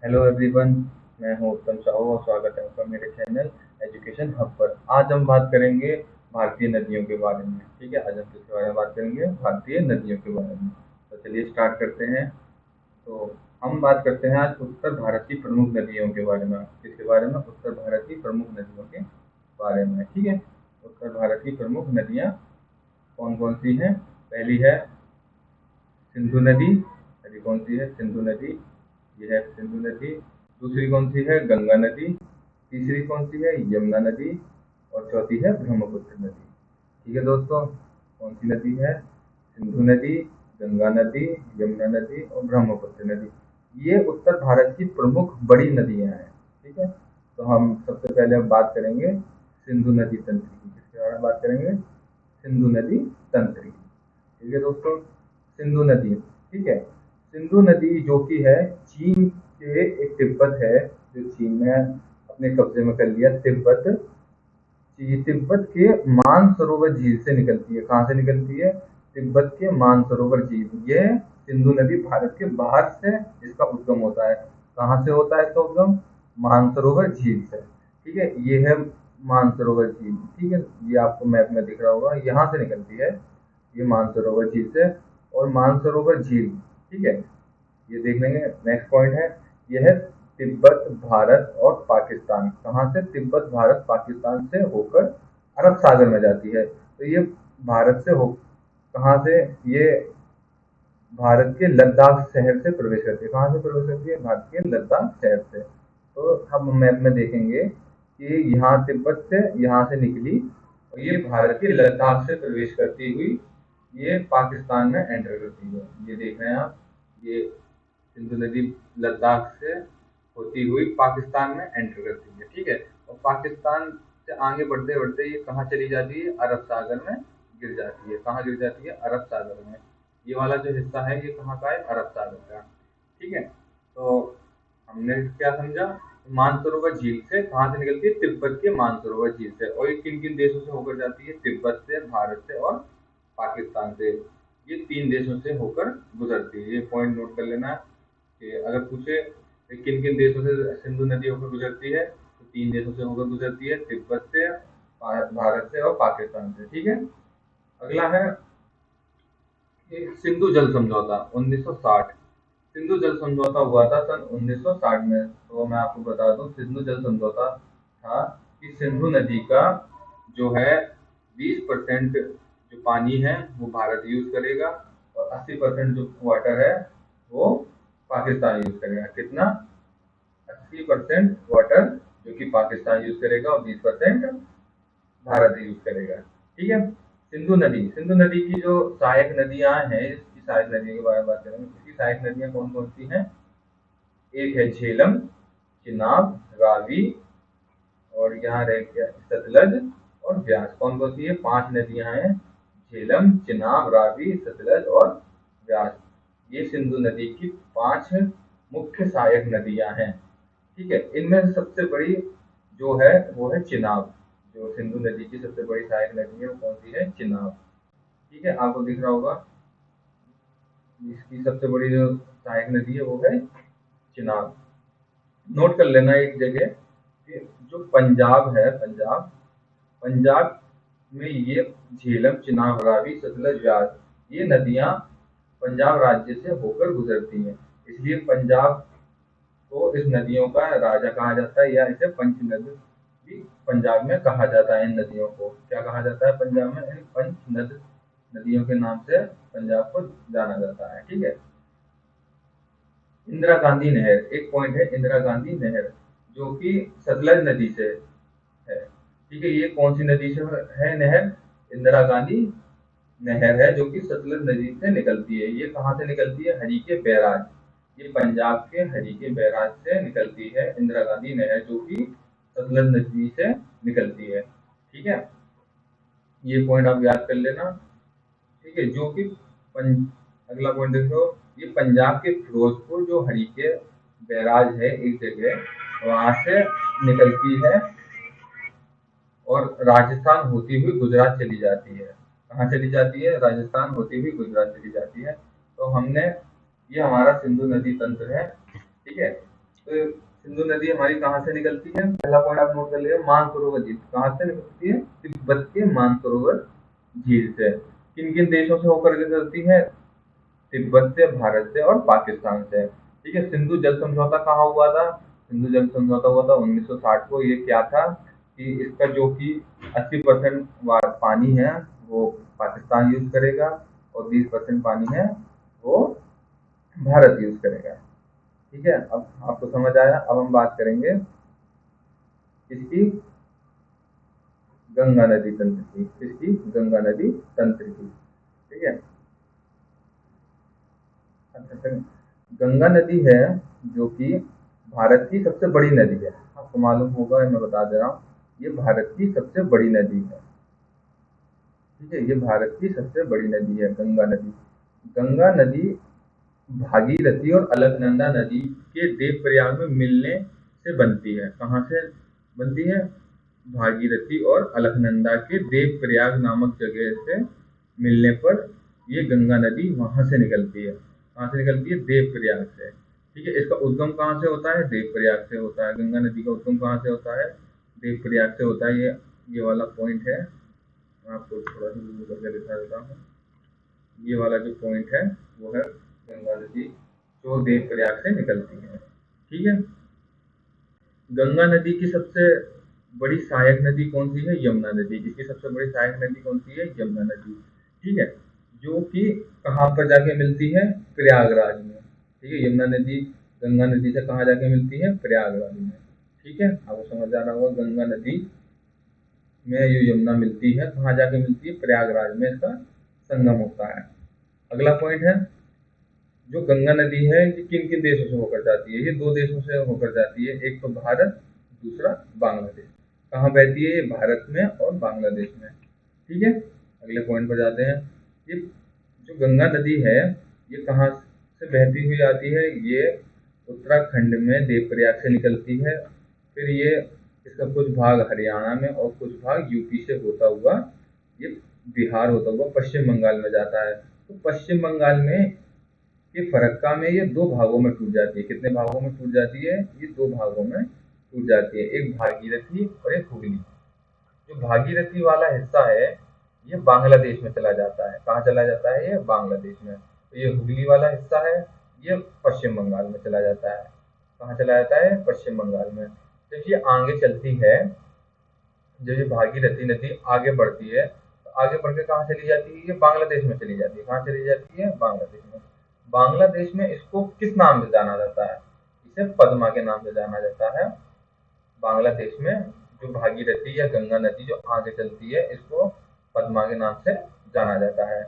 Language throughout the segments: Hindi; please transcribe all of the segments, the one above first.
Hello everyone. मैं हूं उत्तम साहू और स्वागत है आपका मेरे चैनल एजुकेशन हब पर। आज हम बात करेंगे भारतीय नदियों के बारे में। ठीक है, आज हम किसके बारे में बात करेंगे? भारतीय नदियों के बारे में। तो चलिए स्टार्ट करते हैं। तो हम बात करते हैं आज उत्तर भारत की प्रमुख नदियों के बारे में। किसके बारे में? उत्तर भारत की प्रमुख नदियों के बारे में। ठीक है, उत्तर भारत की प्रमुख नदियाँ कौन कौन सी हैं? पहली है सिंधु नदी। पहली कौन सी है? सिंधु नदी। ये है सिंधु नदी। दूसरी कौन सी है? गंगा नदी। तीसरी कौन सी है? यमुना नदी। और चौथी है ब्रह्मपुत्र नदी। ठीक है दोस्तों, कौन सी नदी है? सिंधु नदी, गंगा नदी, यमुना नदी और ब्रह्मपुत्र नदी। ये उत्तर भारत की प्रमुख बड़ी नदियां हैं। ठीक है, तो हम सबसे पहले अब बात करेंगे सिंधु नदी तंत्र की। किसके बारे में बात करेंगे? सिंधु नदी तंत्र की। ठीक है दोस्तों, सिंधु नदी। ठीक है, सिंधु नदी जो कि है चीन के एक तिब्बत है, जो चीन ने अपने कब्जे में कर लिया। तिब्बत, ये तिब्बत के मानसरोवर झील से निकलती है। कहाँ से निकलती है? तिब्बत के मानसरोवर झील। ये सिंधु नदी भारत के बाहर से इसका उद्गम होता है। कहाँ से होता है इसका उद्गम? मानसरोवर झील से। ठीक है, ये है मानसरोवर झील। ठीक है, ये आपको मैप में दिख रहा होगा, यहाँ से निकलती है ये मानसरोवर झील से। और मानसरोवर झील, ठीक है, ये देख लेंगे। नेक्स्ट पॉइंट है, यह है तिब्बत, भारत और पाकिस्तान। कहाँ से? तिब्बत, भारत, पाकिस्तान से होकर अरब सागर में जाती है। तो ये भारत से हो, कहाँ से? ये भारत के लद्दाख शहर से प्रवेश करती है। कहाँ से प्रवेश करती है? भारत के लद्दाख शहर से। तो हम मैप में देखेंगे कि यहाँ तिब्बत से, यहाँ से निकली और ये भारत के लद्दाख से प्रवेश करती हुई ये पाकिस्तान में एंटर करती है। ये देख रहे हैं आप, ये सिंधु नदी लद्दाख से होती हुई पाकिस्तान में एंटर करती है। ठीक है, और पाकिस्तान से आगे बढ़ते बढ़ते ये कहाँ चली जाती है? अरब सागर में गिर जाती है। कहाँ गिर जाती है? अरब सागर में। ये वाला जो हिस्सा है ये कहाँ का है? अरब सागर का। ठीक है, तो हमने क्या समझा? मानसरोवर झील से कहाँ से निकलती है? तिब्बत के मानसरोवर झील से। और ये किन किन देशों से होकर जाती है? तिब्बत से, भारत से और पाकिस्तान से। ये तीन देशों से होकर गुजरती है। ये पॉइंट नोट कर लेना है कि अगर पूछे किन किन देशों से सिंधु नदी होकर गुजरती है, तो तीन देशों से होकर गुजरती है, तिब्बत से, भारत से और पाकिस्तान से। ठीक है, अगला है सिंधु जल समझौता 1960। सिंधु जल समझौता हुआ था सन 1960 में। तो मैं आपको बता दूं, सिंधु जल समझौता था कि सिंधु नदी का जो है 20% जो पानी है वो भारत यूज करेगा और 80% जो वाटर है वो पाकिस्तान यूज करेगा। कितना? 80% वाटर जो कि पाकिस्तान यूज करेगा और 20% भारत यूज करेगा। ठीक है, सिंधु नदी, सिंधु नदी की जो सहायक नदियां हैं, इसकी सहायक नदियों के बारे में बात करेंगे। इसकी सहायक नदियां कौन कौन सी हैं? एक है झेलम, चिनाब, रावी और यहाँ रह गया सतलज और व्यास। कौन कौन सी है? 5 नदियां हैं, झेलम, चिनाब, रावी, सतलज और व्यास। ये सिंधु नदी की 5 मुख्य सहायक नदियां हैं। ठीक है, इनमें से सबसे बड़ी जो है वो है चिनाब। जो सिंधु नदी की सबसे बड़ी सहायक नदी है वो कौन सी है? चिनाब। ठीक है, आपको दिख रहा होगा, इसकी सबसे बड़ी जो सहायक नदी है वो है चिनाब। नोट कर लेना एक जगह कि जो पंजाब है, पंजाब, पंजाब में ये झेलम, चिनाब, रावी, सतलज, व्यास, ये नदियां पंजाब राज्य से होकर गुजरती हैं। इसलिए पंजाब को इस नदियों का राजा कहा जाता है, या इसे पंच नद भी पंजाब में कहा जाता है। इन नदियों को क्या कहा जाता है पंजाब में? इन पंच नद नदियों के नाम से पंजाब को जाना जाता है। ठीक है, इंदिरा गांधी नहर, एक पॉइंट है इंदिरा गांधी नहर, जो कि सतलज नदी से है। ठीक है, ये कौन सी नदी से है नहर? इंदिरा गांधी नहर है, जो कि सतलज नदी से निकलती है। ये कहाँ से निकलती है? हरीके बैराज। ये पंजाब के हरीके बैराज से निकलती है इंदिरा गांधी नहर, जो कि सतलज नदी से निकलती है। ठीक है, ये पॉइंट आप याद कर लेना। ठीक है, जो कि अगला पॉइंट देखो, ये पंजाब के फिरोजपुर जो हरीके बैराज है एक जगह, वहां से निकलती है और राजस्थान होती हुई गुजरात चली जाती है। कहाँ चली जाती है? राजस्थान होती हुई गुजरात चली जाती है। तो हमने, ये हमारा सिंधु नदी तंत्र है। ठीक है, तो सिंधु नदी हमारी कहाँ से निकलती है? पहला पॉइंट आप नोट कर लिया, मानसरोवर झील। कहाँ से निकलती है? तिब्बत के मानसरोवर झील से। किन किन देशों से होकर गुजरती है? तिब्बत से, भारत से और पाकिस्तान से। ठीक है। सिंधु जल समझौता कहाँ हुआ था? सिंधु जल समझौता हुआ था 1960 को। ये क्या था कि इसका जो कि 80% पानी है वो पाकिस्तान यूज करेगा और 20% पानी है वो भारत यूज करेगा। ठीक है। अब आपको समझ आया। अब हम बात करेंगे इसकी गंगा नदी तंत्र की। इसकी गंगा नदी तंत्र की। ठीक है। अच्छा सर, गंगा नदी है जो कि भारत की सबसे बड़ी नदी है। आपको मालूम होगा, मैं बता दे रहा हूँ, ये भारत की सबसे बड़ी नदी है। ठीक है। ये भारत की सबसे बड़ी नदी है गंगा नदी। गंगा नदी भागीरथी और अलकनंदा नदी के देवप्रयाग में मिलने से बनती है। कहाँ से बनती है? भागीरथी और अलकनंदा के देवप्रयाग नामक जगह से मिलने पर ये गंगा नदी वहां से निकलती है। कहाँ से निकलती है? देवप्रयाग से। ठीक है। इसका उद्गम कहाँ से होता है? देवप्रयाग से होता है। गंगा नदी का उद्गम कहाँ से होता है? देवप्रयाग से होता है। ये वाला पॉइंट है, मैं आपको थोड़ा सा जूम करके दिखा देता हूँ। ये वाला जो पॉइंट है वो है गंगा नदी जो देवप्रयाग से निकलती है। ठीक है। गंगा नदी की सबसे बड़ी सहायक नदी कौन सी है? यमुना नदी। इसकी सबसे बड़ी सहायक नदी कौन सी है? यमुना नदी। ठीक है। जो कि कहाँ पर जाके मिलती है? प्रयागराज में। ठीक है। यमुना नदी गंगा नदी से कहाँ जाके मिलती है? प्रयागराज में। ठीक है। आपको समझ आ रहा होगा, गंगा नदी में ये यमुना मिलती है, कहाँ जाके मिलती है? प्रयागराज में इसका संगम होता है। अगला पॉइंट है, जो गंगा नदी है ये किन किन देशों से होकर जाती है? ये दो देशों से होकर जाती है, एक तो भारत, दूसरा बांग्लादेश। कहाँ बहती है? ये भारत में और बांग्लादेश में। ठीक है। अगले पॉइंट पर जाते हैं। ये जो गंगा नदी है ये कहाँ से बहती हुई आती है? ये उत्तराखंड में देवप्रयाग से निकलती है। फिर ये इसका कुछ भाग हरियाणा में और कुछ भाग यूपी से होता हुआ ये बिहार होता हुआ पश्चिम बंगाल में जाता है। तो पश्चिम बंगाल में ये फरक्का में ये दो भागों में टूट जाती है। कितने भागों में टूट जाती है? ये दो भागों में टूट जाती है, एक भागीरथी और एक हुगली। जो भागीरथी वाला हिस्सा है ये बांग्लादेश में चला जाता है। कहाँ चला जाता है? ये बांग्लादेश में। तो ये हुगली वाला हिस्सा है ये पश्चिम बंगाल में चला जाता है। कहाँ चला जाता है? पश्चिम बंगाल में। जब ये आगे चलती है, जब ये भागीरथी नदी आगे बढ़ती है तो आगे बढ़ के कहाँ चली जाती है? ये बांग्लादेश में चली जाती है। कहाँ चली जाती है? बांग्लादेश में। बांग्लादेश में इसको किस नाम से जाना जाता है? इसे पद्मा के नाम से जाना जाता है। बांग्लादेश में जो भागीरथी या गंगा नदी जो आगे चलती है इसको पद्मा के नाम से जाना जाता है।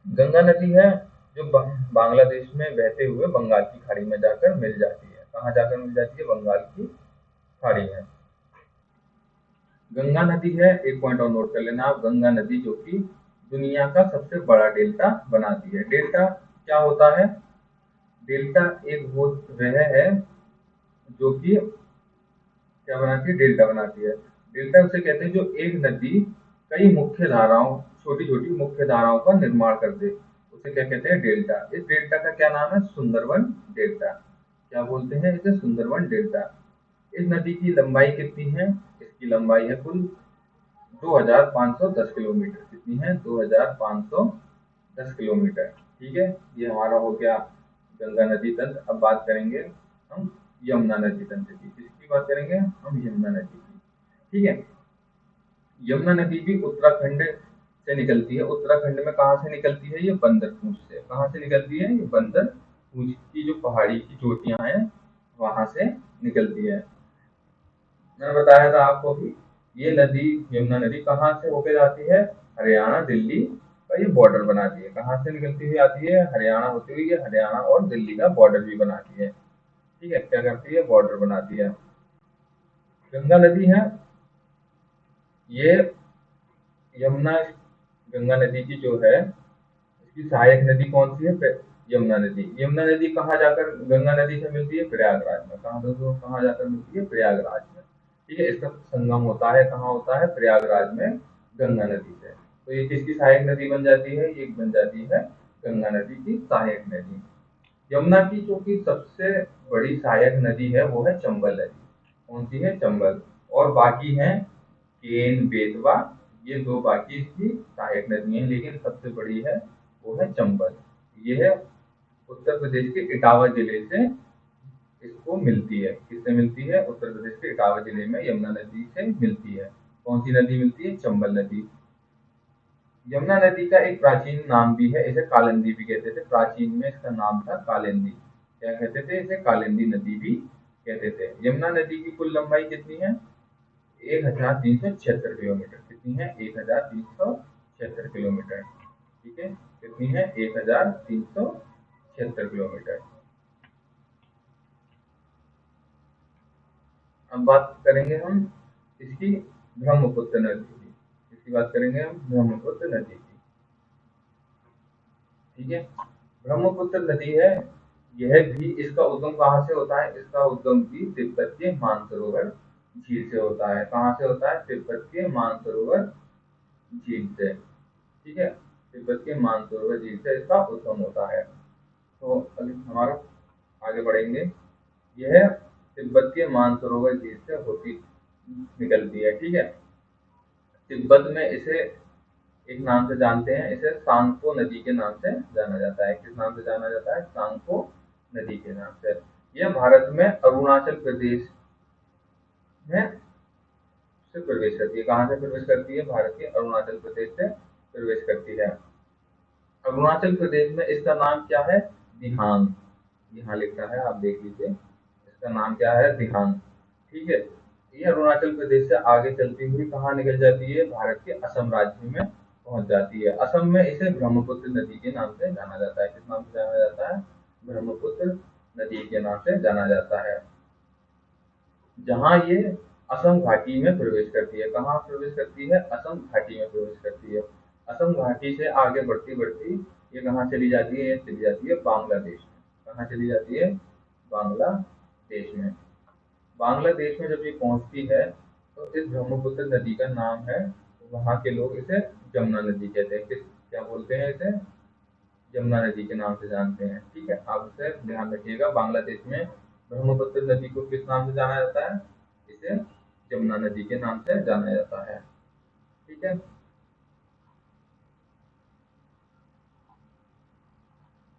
गंगा नदी है जो बांग्लादेश में बहते हुए बंगाल की खाड़ी में जाकर मिल जाती है। कहाँ जाकर मिल जाती है? बंगाल की खाड़ी में। गंगा नदी है, एक पॉइंट और नोट कर लेना आप, गंगा नदी जो कि दुनिया का सबसे बड़ा डेल्टा बनाती है। डेल्टा क्या होता है? डेल्टा एक वो वह है जो कि क्या बनाती है? डेल्टा बनाती है। डेल्टा उसे कहते हैं जो एक नदी कई मुख्य धाराओं, छोटी छोटी मुख्य धाराओं का निर्माण कर दे, उसे क्या कहते हैं? डेल्टा। इस डेल्टा का क्या नाम है? सुंदरबन डेल्टा। क्या बोलते हैं इसे? सुंदरबन डेल्टा। इस नदी की लंबाई कितनी है? इसकी लंबाई है कुल 2510 किलोमीटर। कितनी है? 2510 किलोमीटर। ठीक है। ये हमारा हो गया गंगा नदी तंत्र। अब बात करेंगे हम यमुना नदी तंत्र की। किसकी बात करेंगे हम? यमुना नदी की। ठीक है। यमुना नदी भी उत्तराखंड से निकलती है। उत्तराखंड में कहाँ से निकलती है? ये बंदरपूंछ से। कहाँ से निकलती है? ये बंदरपूंछ की जो पहाड़ी की चोटियां हैं वहां से निकलती है। मैंने बताया था आपको कि ये नदी, यमुना नदी कहाँ से होकर जाती है? हरियाणा दिल्ली का ये बॉर्डर बनाती है। कहाँ से निकलती हुई आती है? हरियाणा होती हुई ये हरियाणा और दिल्ली का बॉर्डर भी बनाती है। ठीक है। क्या करती है? बॉर्डर बनाती है। गंगा नदी है ये यमुना, गंगा नदी की जो है इसकी सहायक नदी कौन सी है? यमुना नदी। यमुना नदी कहाँ जाकर गंगा नदी से मिलती है? प्रयागराज में। कहाँ दोस्तों? कहाँ जाकर मिलती है? प्रयागराज में। ठीक है। इसका संगम होता है, कहाँ होता है? प्रयागराज में गंगा नदी से। तो ये किसकी सहायक नदी बन जाती है? ये बन जाती है गंगा नदी की सहायक नदी। यमुना की जो कि सबसे बड़ी सहायक नदी है वो है चंबल नदी। कौन सी है? चंबल। और बाकी हैं केन, बेतवा, ये दो बाकी इसकी सहायक नदी हैं, लेकिन सबसे बड़ी है वो है चंबल। ये है उत्तर प्रदेश के इटावा जिले से इसको मिलती है। किससे मिलती है? उत्तर प्रदेश के इटावा जिले में यमुना नदी से मिलती है। कौन सी नदी मिलती है? चंबल नदी। यमुना नदी का एक प्राचीन नाम भी है, इसे कालिंदी भी कहते थे। प्राचीन में इसका नाम था कालिंदी। क्या कहते थे इसे? कालिंदी नदी भी कहते थे। यमुना नदी की कुल लंबाई कितनी है? 1376 किलोमीटर। कितनी है? 1376 किलोमीटर। ठीक है, कितनी है? 1376 किलोमीटर। अब बात करेंगे हम इसकी ब्रह्मपुत्र नदी की। इसकी बात करेंगे हम ब्रह्मपुत्र नदी की। ठीक है, ब्रह्मपुत्र नदी है, यह भी, इसका उद्गम कहाँ से होता है? इसका उद्गम भी तिब्बत के मानसरोवर झील से होता है। कहाँ से होता है? तिब्बत के मानसरोवर झील से। ठीक है, तिब्बत के मानसरोवर झील से इसका उद्गम होता है। तो अभी हमारा आगे बढ़ेंगे। यह तिब्बत के मानसरोवर झील से होती निकलती है। ठीक है, तिब्बत में इसे एक नाम से जानते हैं, इसे सांगपो नदी के नाम से जाना जाता है। किस नाम से जाना जाता है? सांगपो नदी के नाम से। यह भारत में अरुणाचल प्रदेश में से प्रवेश करती है। कहाँ से प्रवेश करती है? भारत के अरुणाचल प्रदेश से प्रवेश करती है। अरुणाचल प्रदेश में इसका नाम क्या है? दिहांग। यहाँ लिखा है, आप देख लीजिए, इसका नाम क्या है? दिहांग। ठीक है, ये अरुणाचल प्रदेश से आगे चलती हुई कहाँ निकल जाती है? भारत के असम राज्य में पहुंच जाती है। असम में इसे ब्रह्मपुत्र नदी के नाम से जाना जाता है। किस नाम से जाना जाता है? ब्रह्मपुत्र नदी के नाम से जाना जाता है। जहाँ ये असम घाटी में प्रवेश करती है। कहाँ प्रवेश करती है? असम घाटी में प्रवेश करती है। असम घाटी से आगे बढ़ती बढ़ती ये कहाँ चली जाती है? ये चली जाती है बांग्लादेश में। कहाँ चली जाती है? बांग्लादेश में। बांग्लादेश में जब ये पहुंचती है तो इस ब्रह्मपुत्र नदी का नाम है, वहाँ के लोग इसे जमुना नदी कहते हैं। किस क्या बोलते हैं इसे? यमुना नदी के नाम से जानते हैं। ठीक है, आप इसे ध्यान रखिएगा। बांग्लादेश में ब्रह्मपुत्र नदी को किस नाम से जाना जाता है? इसे यमुना नदी के नाम से जाना जाता है। ठीक है,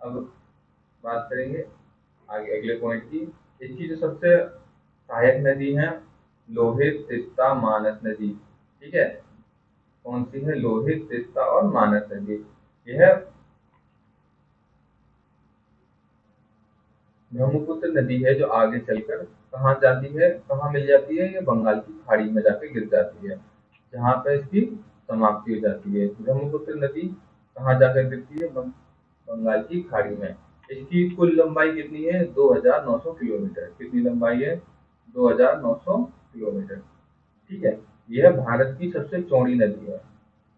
अब बात करेंगे आगे अगले पॉइंट की। इसकी जो सबसे सहायक नदी है, लोहित, तिस्ता, मानस नदी। ठीक है, कौन सी है? लोहित, तिस्ता और मानस नदी। यह ब्रह्मपुत्र नदी है जो आगे चलकर कहाँ जाती है? कहाँ मिल जाती है? ये बंगाल की खाड़ी में जाकर गिर जाती है, जहाँ पर इसकी समाप्ति हो जाती है। ब्रह्मपुत्र नदी कहाँ जाकर गिरती है? बंगाल की खाड़ी में। इसकी कुल लंबाई कितनी है? 2900 किलोमीटर। कितनी लंबाई है? 2900 किलोमीटर। ठीक है, यह भारत की सबसे चौड़ी नदी है।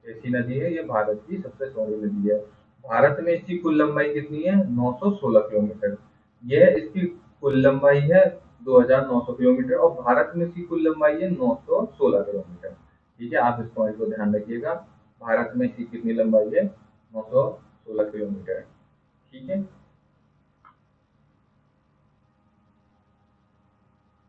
ऐसी नदी है, ये भारत की सबसे चौड़ी नदी है। भारत में इसकी कुल लंबाई कितनी है? 916 किलोमीटर। यह इसकी कुल लंबाई है 2900 किलोमीटर, और भारत में इसकी कुल लंबाई है 916 किलोमीटर। ठीक है, आप इस पॉइंट को ध्यान रखिएगा। भारत में इसकी कितनी लंबाई है? 916 किलोमीटर। ठीक है,